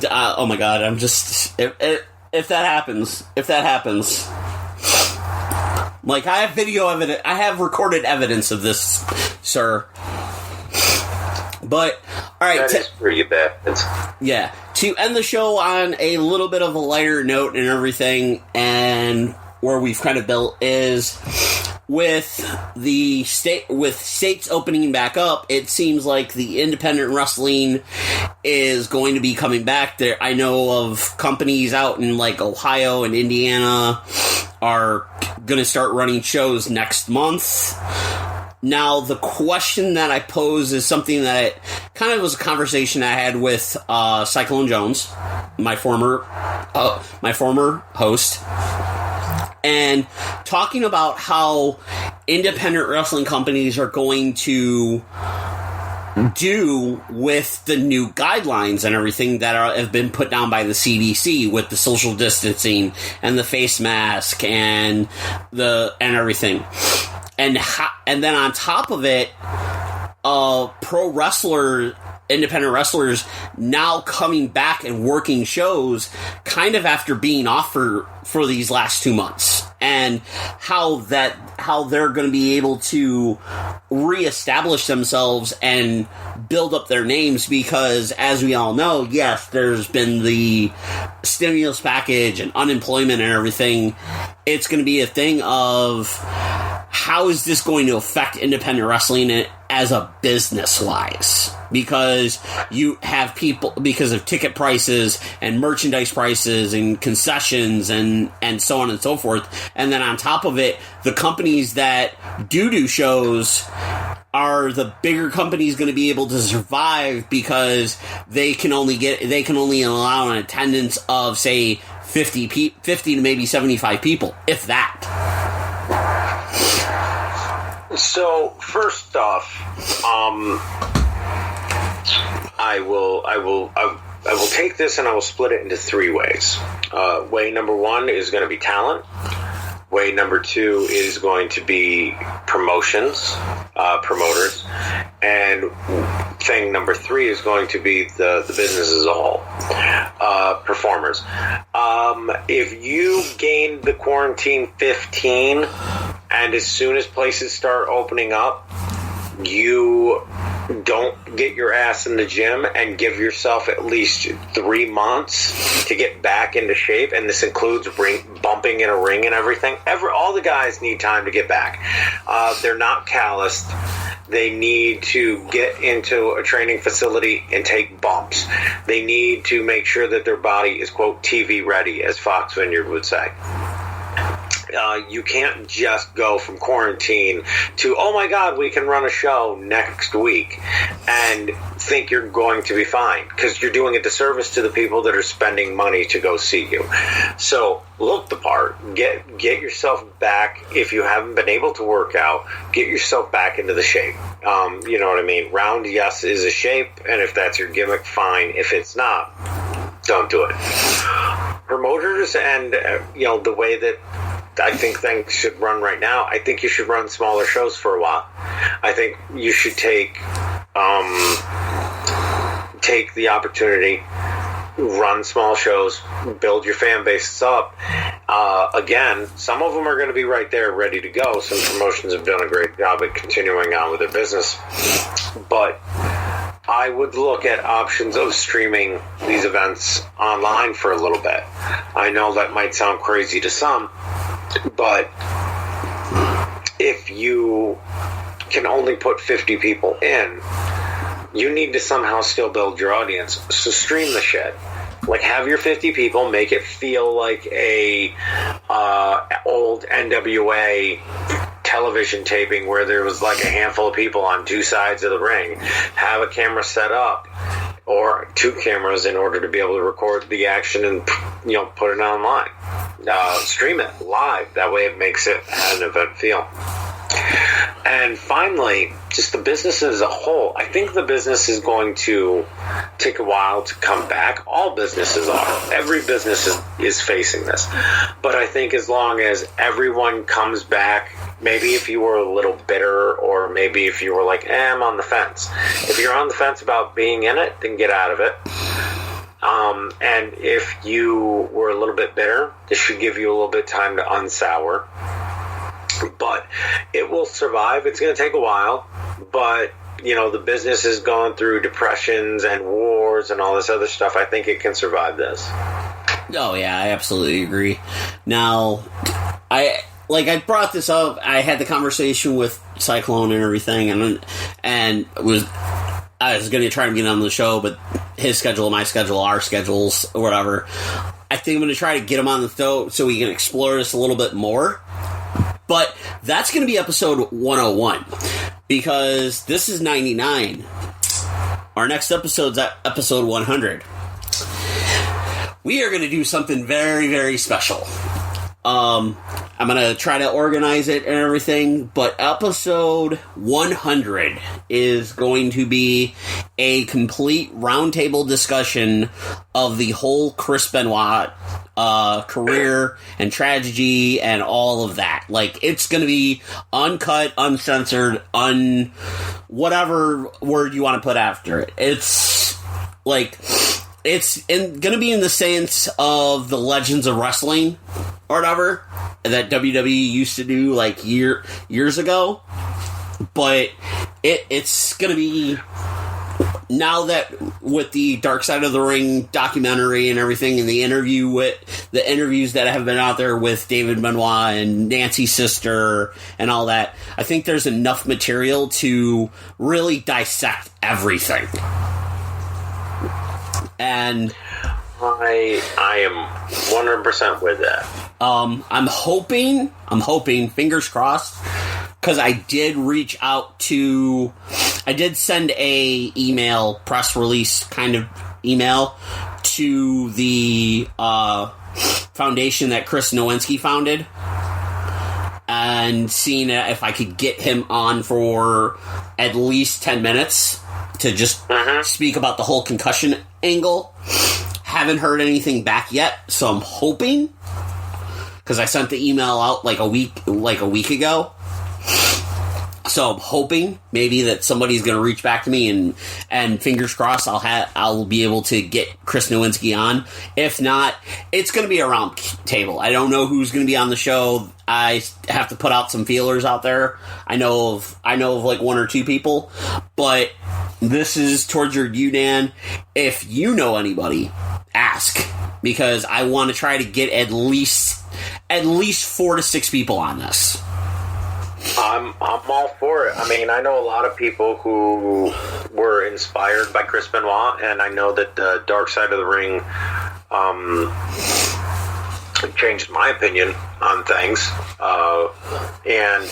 just if that happens. Like, I have video evidence, I have recorded evidence of this, sir. But alright, that is pretty bad. Yeah. To end the show on a little bit of a lighter note and everything, and where we've kind of built is with states opening back up, it seems like the independent wrestling is going to be coming back. There, I know of companies out in like Ohio and Indiana are going to start running shows next month. Now, the question that I pose is something that kind of was a conversation I had with Cyclone Jones, my former host, and talking about how independent wrestling companies are going to do with the new guidelines and everything that have been put down by the CDC with the social distancing and the face mask and everything. And then on top of it, independent wrestlers now coming back and working shows kind of after being off for these last 2 months, and how they're going to be able to reestablish themselves and build up their names, because as we all know, yes, there's been the stimulus package and unemployment and everything. It's going to be a thing of how is this going to affect independent wrestling as a business-wise? Because you have people, because of ticket prices and merchandise prices and concessions and so on and so forth. And then on top of it, the companies that do shows, are the bigger companies going to be able to survive because they can only allow an attendance of, say, 50 to maybe 75 people, if that. So first off, I will take this and I will split it into 3 ways. Way number 1 is going to be talent. Way number 2 is going to be promoters. And thing number 3 is going to be the business as a whole. Performers. If you gained the quarantine 15, and as soon as places start opening up, you don't get your ass in the gym and give yourself at least 3 months to get back into shape, and this includes bumping in a ring and everything. All the guys need time to get back. They're not calloused. They need to get into a training facility and take bumps. They need to make sure that their body is, quote, TV ready, as Fox Vineyard would say. You can't just go from quarantine to, oh my God, we can run a show next week and think you're going to be fine, because you're doing a disservice to the people that are spending money to go see you. So look the part, get yourself back. If you haven't been able to work out, get yourself back into the shape. You know what I mean? Round, yes, is a shape, and if that's your gimmick, fine. If it's not, don't do it. Promoters and the way that I think things should run right now, I think you should run smaller shows for a while. I think you should take the opportunity, run small shows, build your fan bases up. Again, some of them are going to be right there ready to go. Some promotions have done a great job at continuing on with their business. But I would look at options of streaming these events online for a little bit. I know that might sound crazy to some, but if you can only put 50 people in, you need to somehow still build your audience. So stream the shit. Like, have your 50 people, make it feel like a old NWA television taping where there was like a handful of people on two sides of the ring. Have a camera set up, or two cameras, in order to be able to record the action and, put it online. Stream it live. That way it makes it an event feel. And finally, just the business as a whole. I think the business is going to take a while to come back. All businesses are. Every business is facing this. But I think as long as everyone comes back, maybe if you were a little bitter, or maybe if you were like, I'm on the fence. If you're on the fence about being in it, then get out of it. And if you were a little bit bitter, this should give you a little bit of time to unsour. But it will survive. It's going to take a while. But, the business has gone through depressions and wars and all this other stuff. I think it can survive this. Oh, yeah, I absolutely agree. Now, I brought this up. I had the conversation with Cyclone and everything, and I was going to try to get on the show, but his schedule, my schedule, our schedules, or whatever. I think I'm going to try to get him on the show so we can explore this a little bit more. But that's going to be episode 101, because this is 99. Our next episode's episode 100. We are going to do something very, very special. I'm going to try to organize it and everything, but episode 100 is going to be a complete roundtable discussion of the whole Chris Benoit career and tragedy and all of that. Like, it's going to be uncut, uncensored, whatever word you want to put after it. It's like, it's going to be in the sense of the Legends of Wrestling or whatever that WWE used to do like years ago. But it's going to be, now that with the Dark Side of the Ring documentary and everything, and the interviews that have been out there with David Benoit and Nancy's sister and all that, I think there's enough material to really dissect everything. And I am 100% with that. I'm hoping, fingers crossed, because I did send a email, press release kind of email, to the foundation that Chris Nowinski founded, and seeing if I could get him on for at least 10 minutes to just speak about the whole concussion angle. Haven't heard anything back yet, so I'm hoping, because I sent the email out like a week ago. So I'm hoping maybe that somebody's going to reach back to me, and fingers crossed I'll be able to get Chris Nowinski on. If not, it's going to be a round table. I don't know who's going to be on the show. I have to put out some feelers out there. I know of like one or two people, but this is towards you, Dan. If you know anybody, ask, because I want to try to get at least 4 to 6 people on this. I'm all for it. I mean, I know a lot of people who were inspired by Chris Benoit, and I know that the Dark Side of the Ring changed my opinion on things. And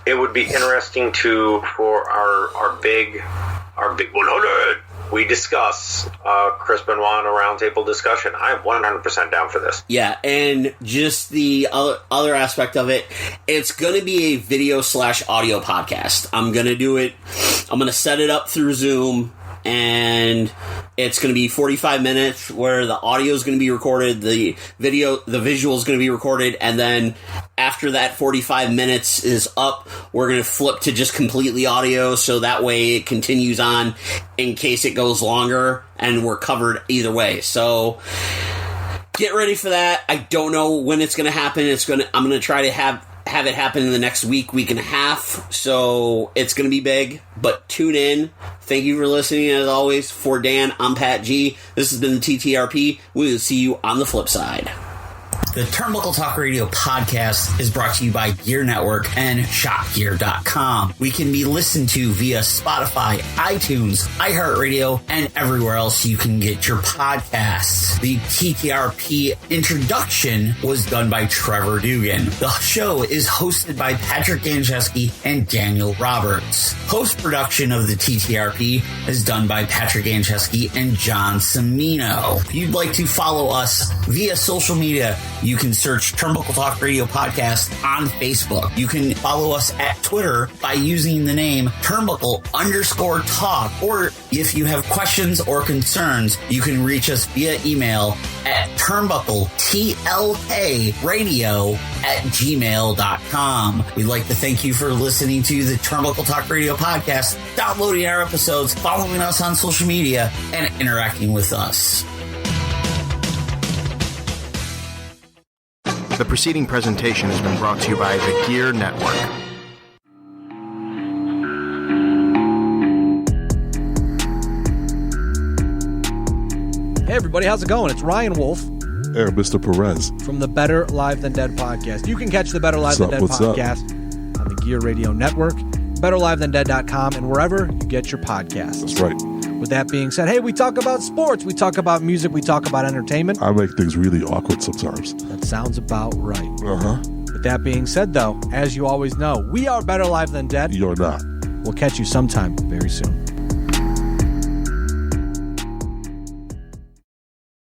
it would be interesting for our big 100. We discuss Chris Benoit in a roundtable discussion. I'm 100% down for this. Yeah, and just the other aspect of it, it's going to be a video/audio podcast. I'm going to do it. I'm going to set it up through Zoom, and it's going to be 45 minutes where the audio is going to be recorded, the visual is going to be recorded, and then after that 45 minutes is up, we're going to flip to just completely audio, so that way it continues on in case it goes longer, and we're covered either way. So get ready for that. I don't know when it's going to happen. I'm going to try to have have it happen in the next week and a half, so it's going to be big, but tune in. Thank you for listening, as always. For Dan, I'm Pat G. This has been the TTRP. We will see you on the flip side. The Turnbuckle Talk Radio podcast is brought to you by Gear Network and ShopGear.com. We can be listened to via Spotify, iTunes, iHeartRadio, and everywhere else you can get your podcasts. The TTRP introduction was done by Trevor Dugan. The show is hosted by Patrick Gancheski and Daniel Roberts. Post-production of the TTRP is done by Patrick Gancheski and John Cimino. If you'd like to follow us via social media, you can search Turnbuckle Talk Radio Podcast on Facebook. You can follow us at Twitter by using the name Turnbuckle_Talk. Or if you have questions or concerns, you can reach us via email at turnbuckletlkradio@gmail.com. We'd like to thank you for listening to the Turnbuckle Talk Radio Podcast, downloading our episodes, following us on social media, and interacting with us. The preceding presentation has been brought to you by the Gear Network. Hey everybody, how's it going? It's Ryan Wolf. Hey, Mr. Perez. From the Better Live Than Dead podcast. You can catch the Better Live Than Dead podcast on the Gear Radio Network, BetterLiveThanDead.com, and wherever you get your podcasts. That's right. With that being said, hey, we talk about sports, we talk about music, we talk about entertainment. I make things really awkward sometimes. That sounds about right. Uh-huh. With that being said, though, as you always know, we are Better Live Than Dead. You're not. We'll catch you sometime very soon.